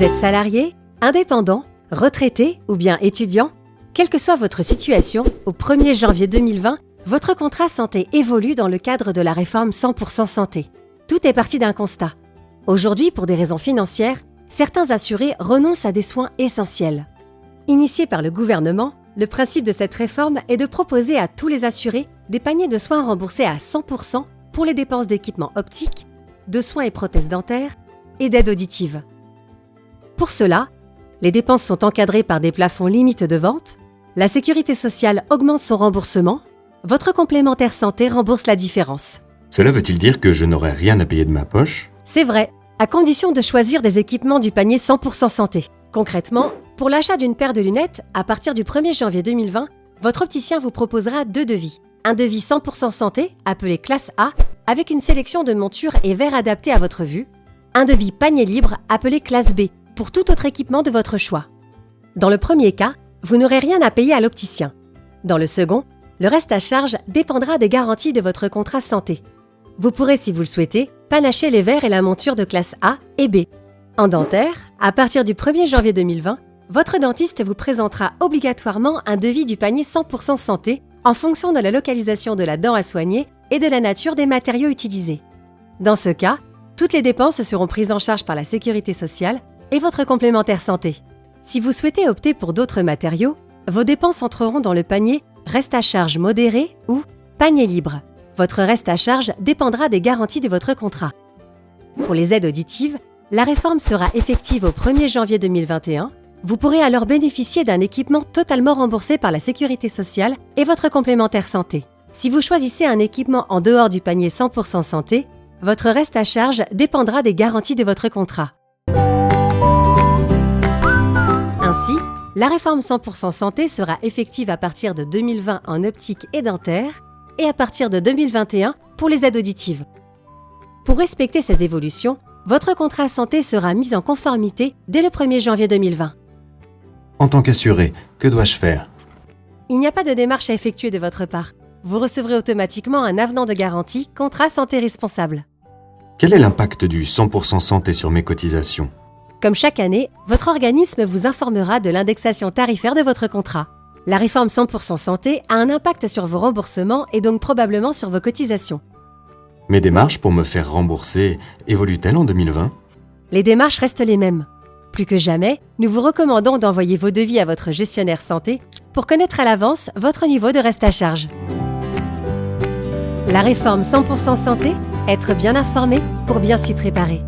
êtes salarié, indépendant, retraité ou bien étudiant, quelle que soit votre situation, au 1er janvier 2020, votre contrat santé évolue dans le cadre de la réforme 100% santé. Tout est parti d'un constat. Aujourd'hui, pour des raisons financières, certains assurés renoncent à des soins essentiels. Initié par le gouvernement, le principe de cette réforme est de proposer à tous les assurés des paniers de soins remboursés à 100% pour les dépenses d'équipements optiques, de soins et prothèses dentaires et d'aide auditive. Pour cela, les dépenses sont encadrées par des plafonds limites de vente, la sécurité sociale augmente son remboursement, votre complémentaire santé rembourse la différence. Cela veut-il dire que je n'aurai rien à payer de ma poche? C'est vrai, à condition de choisir des équipements du panier 100% santé. Concrètement, pour l'achat d'une paire de lunettes, à partir du 1er janvier 2020, votre opticien vous proposera 2 devis. Un devis 100% santé, appelé classe A, avec une sélection de montures et verres adaptés à votre vue. Un devis panier libre, appelé classe B, pour tout autre équipement de votre choix. Dans le premier cas, vous n'aurez rien à payer à l'opticien. Dans le second, le reste à charge dépendra des garanties de votre contrat santé. Vous pourrez, si vous le souhaitez, panacher les verres et la monture de classe A et B. En dentaire, à partir du 1er janvier 2020, votre dentiste vous présentera obligatoirement un devis du panier 100% santé en fonction de la localisation de la dent à soigner et de la nature des matériaux utilisés. Dans ce cas, toutes les dépenses seront prises en charge par la sécurité sociale et votre complémentaire santé. Si vous souhaitez opter pour d'autres matériaux, vos dépenses entreront dans le panier reste à charge modéré ou panier libre. Votre reste à charge dépendra des garanties de votre contrat. Pour les aides auditives, la réforme sera effective au 1er janvier 2021. Vous pourrez alors bénéficier d'un équipement totalement remboursé par la sécurité sociale et votre complémentaire santé. Si vous choisissez un équipement en dehors du panier 100% santé, votre reste à charge dépendra des garanties de votre contrat. Ainsi, la réforme 100% santé sera effective à partir de 2020 en optique et dentaire et à partir de 2021 pour les aides auditives. Pour respecter ces évolutions, votre contrat santé sera mis en conformité dès le 1er janvier 2020. En tant qu'assuré, que dois-je faire? Il n'y a pas de démarche à effectuer de votre part. Vous recevrez automatiquement un avenant de garantie contrat santé responsable. Quel est l'impact du 100% santé sur mes cotisations? Comme chaque année, votre organisme vous informera de l'indexation tarifaire de votre contrat. La réforme 100% santé a un impact sur vos remboursements et donc probablement sur vos cotisations. Mes démarches pour me faire rembourser évoluent-elles en 2020? Les démarches restent les mêmes. Plus que jamais, nous vous recommandons d'envoyer vos devis à votre gestionnaire santé pour connaître à l'avance votre niveau de reste à charge. La réforme 100% santé, être bien informé pour bien s'y préparer.